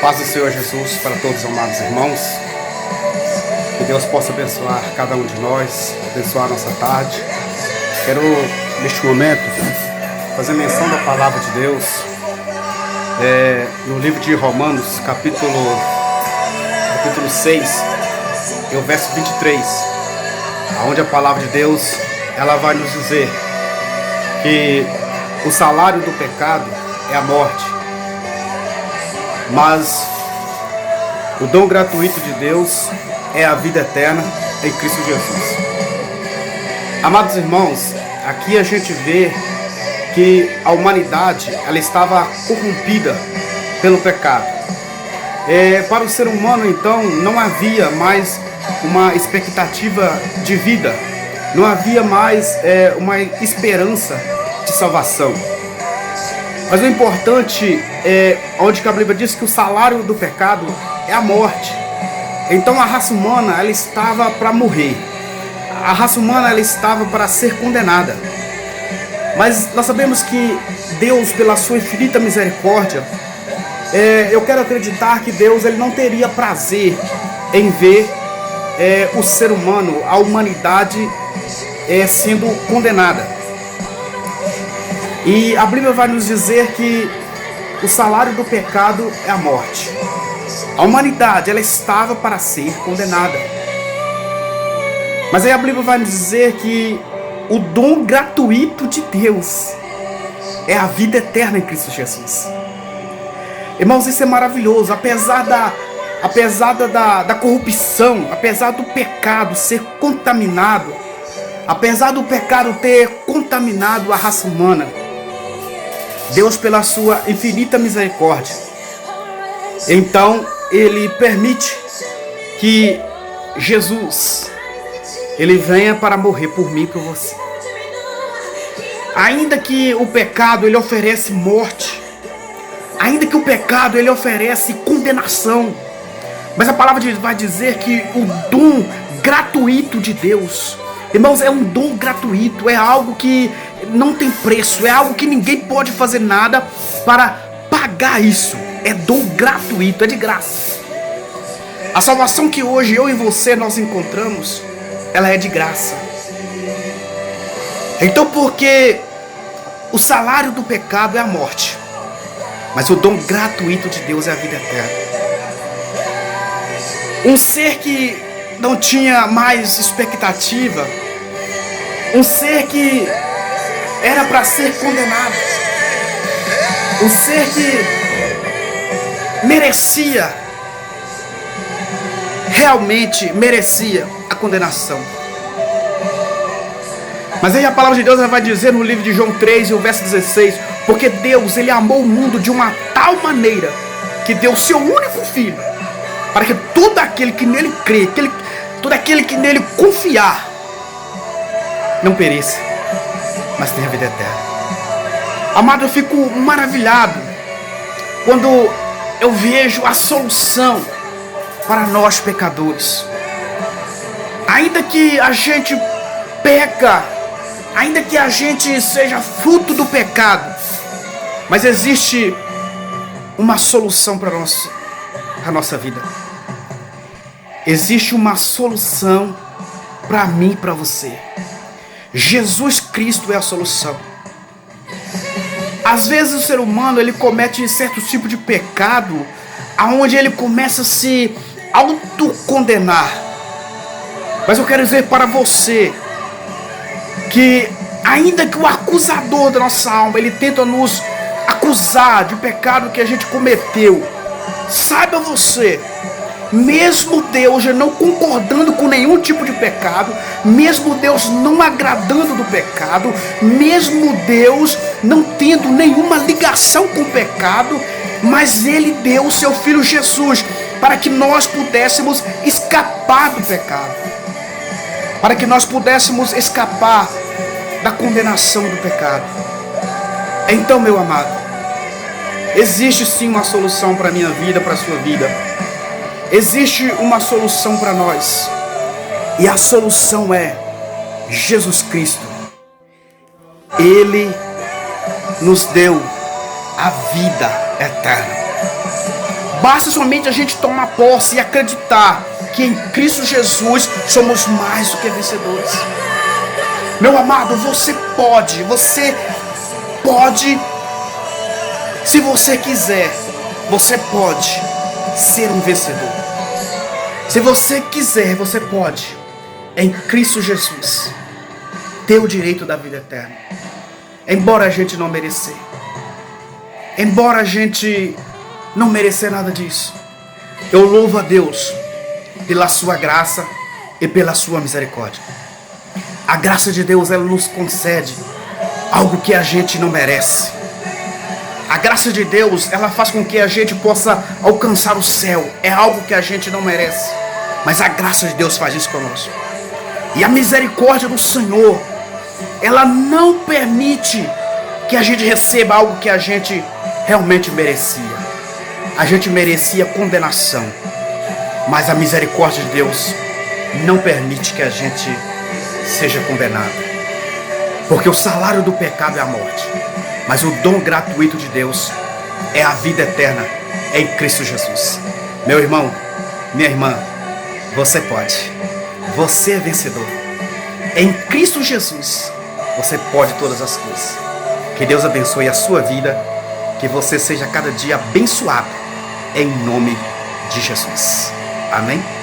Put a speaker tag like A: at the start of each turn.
A: Paz do Senhor Jesus para todos os amados irmãos. Que Deus possa abençoar cada um de nós, abençoar a nossa tarde. Quero, neste momento, fazer menção da palavra de Deus no livro de Romanos, capítulo 6, e o verso 23, onde a palavra de Deus ela vai nos dizer que o salário do pecado é a morte, mas o dom gratuito de Deus é a vida eterna em Cristo Jesus. Amados irmãos, aqui a gente vê que a humanidade ela estava corrompida pelo pecado. Para o ser humano, então, não havia mais uma expectativa de vida, não havia mais uma esperança de salvação. Mas o importante é onde a Bíblia diz que o salário do pecado é a morte. Então a raça humana ela estava para morrer. A raça humana ela estava para ser condenada. Mas nós sabemos que Deus, pela sua infinita misericórdia, eu quero acreditar que Deus ele não teria prazer em ver o ser humano, a humanidade sendo condenada. E a Bíblia vai nos dizer que o salário do pecado é a morte. A humanidade ela estava para ser condenada. Mas aí a Bíblia vai nos dizer que o dom gratuito de Deus é a vida eterna em Cristo Jesus. Irmãos, isso é maravilhoso. Apesar da corrupção, apesar do pecado ser contaminado, apesar do pecado ter contaminado a raça humana, Deus, pela sua infinita misericórdia, então Ele permite que Jesus Ele venha para morrer por mim e por você. Ainda que o pecado ele oferece morte, ainda que o pecado ele oferece condenação, mas a palavra de Deus vai dizer que o dom gratuito de Deus, irmãos, é um dom gratuito, é algo que não tem preço, é algo que ninguém pode fazer nada para pagar isso. É dom gratuito, é de graça. A salvação que hoje eu e você nós encontramos, ela é de graça. Então, porque o salário do pecado é a morte, mas o dom gratuito de Deus é a vida eterna. Um ser que não tinha mais expectativa, um ser que era para ser condenado, um ser que realmente merecia a condenação. Mas aí a palavra de Deus ela vai dizer no livro de João 3, e o verso 16, porque Deus ele amou o mundo de uma tal maneira que deu o seu único filho, para que todo aquele que nele crê, todo aquele que nele confiar, não pereça, mas tenha vida eterna. Amado, eu fico maravilhado quando eu vejo a solução para nós pecadores. Ainda que a gente peca, ainda que a gente seja fruto do pecado, mas existe uma solução para a nossa vida. Existe uma solução para mim e para você. Jesus Cristo é a solução. Às vezes o ser humano ele comete certo tipo de pecado, aonde ele começa a se autocondenar. Mas eu quero dizer para você que ainda que o acusador da nossa alma ele tenta nos acusar de pecado que a gente cometeu, saiba você, mesmo Deus não concordando com nenhum tipo de pecado, mesmo Deus não agradando do pecado, mesmo Deus não tendo nenhuma ligação com o pecado, mas Ele deu o seu Filho Jesus para que nós pudéssemos escapar do pecado, para que nós pudéssemos escapar da condenação do pecado. Então, meu amado, existe sim uma solução para a minha vida, para a sua vida. Existe uma solução para nós, e a solução é Jesus Cristo. Ele nos deu a vida eterna. Basta somente a gente tomar posse e acreditar que em Cristo Jesus somos mais do que vencedores. Meu amado, você pode, se você quiser, você pode ser um vencedor. Se você quiser, você pode, em Cristo Jesus, ter o direito da vida eterna. Embora a gente não merecer. Embora a gente não merecer nada disso. Eu louvo a Deus pela sua graça e pela sua misericórdia. A graça de Deus, ela nos concede algo que a gente não merece. A graça de Deus, ela faz com que a gente possa alcançar o céu. É algo que a gente não merece, mas a graça de Deus faz isso conosco. E a misericórdia do Senhor, ela não permite que a gente receba algo que a gente realmente merecia. A gente merecia condenação, mas a misericórdia de Deus não permite que a gente seja condenado, porque o salário do pecado é a morte, mas o dom gratuito de Deus é a vida eterna em Cristo Jesus. Meu irmão, minha irmã, você pode, você é vencedor. Em Cristo Jesus você pode todas as coisas. Que Deus abençoe a sua vida, que você seja cada dia abençoado em nome de Jesus. Amém?